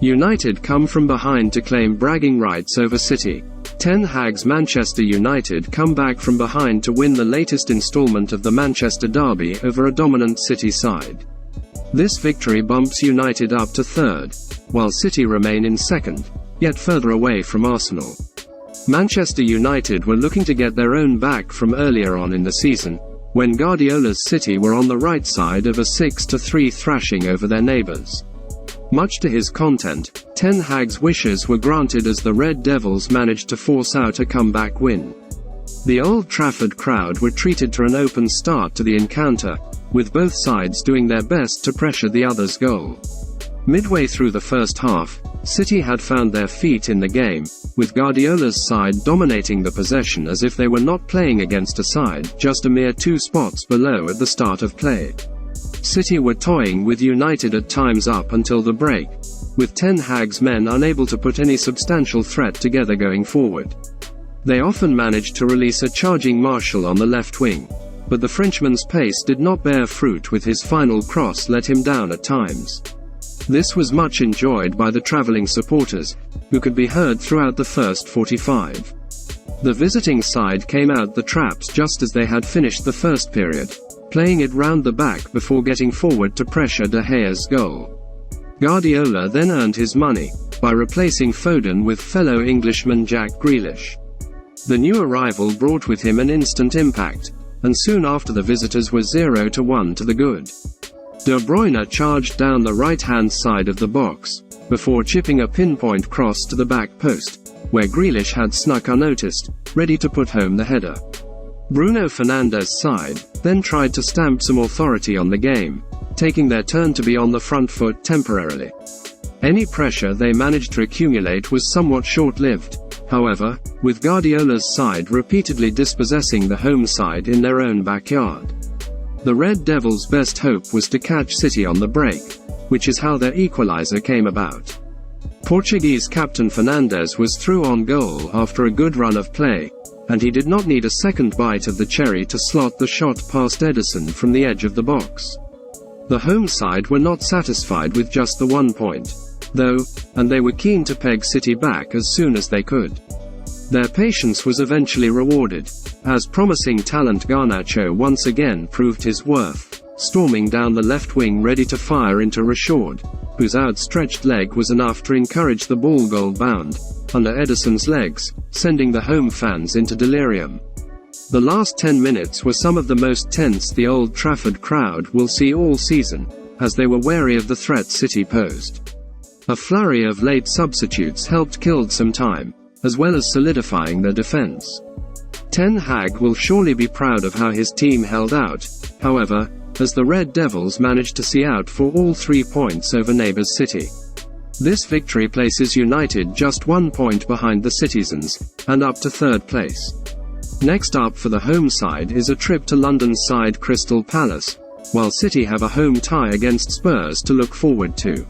United come from behind to claim bragging rights over City. Ten Hag's Manchester United come back from behind to win the latest installment of the Manchester Derby over a dominant City side. This victory bumps United up to third, while City remain in second, yet further away from Arsenal. Manchester United were looking to get their own back from earlier on in the season, when Guardiola's City were on the right side of a 6-3 thrashing over their neighbours. Much to his content, Ten Hag's wishes were granted as the Red Devils managed to force out a comeback win. The Old Trafford crowd were treated to an open start to the encounter, with both sides doing their best to pressure the other's goal. Midway through the first half, City had found their feet in the game, with Guardiola's side dominating the possession as if they were not playing against a side just a mere 2 spots below at the start of play. City were toying with United at times up until the break, with Ten Hag's men unable to put any substantial threat together going forward. They often managed to release a charging Martial on the left wing, but the Frenchman's pace did not bear fruit, with his final cross let him down at times. This was much enjoyed by the travelling supporters, who could be heard throughout the first 45. The visiting side came out the traps just as they had finished the first period, playing it round the back before getting forward to pressure De Gea's goal. Guardiola then earned his money, by replacing Foden with fellow Englishman Jack Grealish. The new arrival brought with him an instant impact, and soon after the visitors were 0-1 to the good. De Bruyne charged down the right-hand side of the box, before chipping a pinpoint cross to the back post, where Grealish had snuck unnoticed, ready to put home the header. Bruno Fernandes' side then tried to stamp some authority on the game, taking their turn to be on the front foot temporarily. Any pressure they managed to accumulate was somewhat short-lived, however, with Guardiola's side repeatedly dispossessing the home side in their own backyard. The Red Devils' best hope was to catch City on the break, which is how their equaliser came about. Portuguese captain Fernandes was through on goal after a good run of play, and he did not need a second bite of the cherry to slot the shot past Ederson from the edge of the box. The home side were not satisfied with just the 1 point, though, and they were keen to peg City back as soon as they could. Their patience was eventually rewarded, as promising talent Garnacho once again proved his worth, storming down the left wing ready to fire into Rashford, whose outstretched leg was enough to encourage the ball goal-bound, under Ederson's legs, sending the home fans into delirium. The last 10 minutes were some of the most tense the Old Trafford crowd will see all season, as they were wary of the threat City posed. A flurry of late substitutes helped kill some time, as well as solidifying their defense. Ten Hag will surely be proud of how his team held out, however, as the Red Devils managed to see out for all 3 points over neighbours City. This victory places United just 1 point behind the Citizens, and up to third place. Next up for the home side is a trip to London's side Crystal Palace, while City have a home tie against Spurs to look forward to.